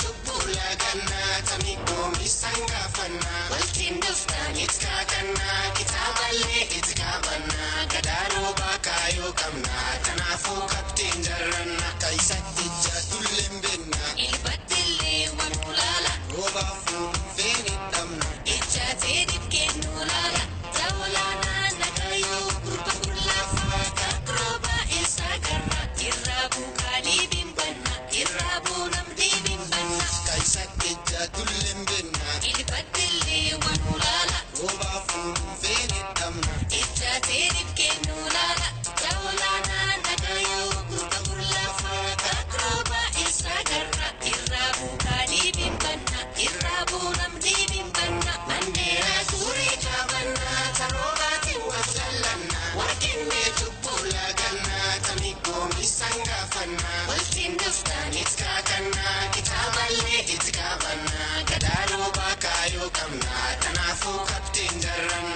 tubbula ganna tamiko misanga fanna waltin duftan itkakanna kitaballe itkabanna gadaro bakayo kamna tanafu kaptin jarranna kaisatti jatulembenna ilbatille wanulala robafu feni damna ichate dikkenulala zawlana nagayo kurba kurlafa kakroba isagarra irrabu kalibin banna irrabu namdi bin banna kaisatti jatulembenna ilbatille wanulala robafu feni damna ichate dikkenulala zawlana nagayo kurba kurlafa kakroba isagarra irrabu kalibin banna irrabu namdi bin banna mandera suri kabanna tarobati wasallanna wakinne tubbula ganna tamiko misanga fanna waltin duftan itkakanna kitaballe itkabanna gadaro bakayo kamna tanafu kaptin jarranna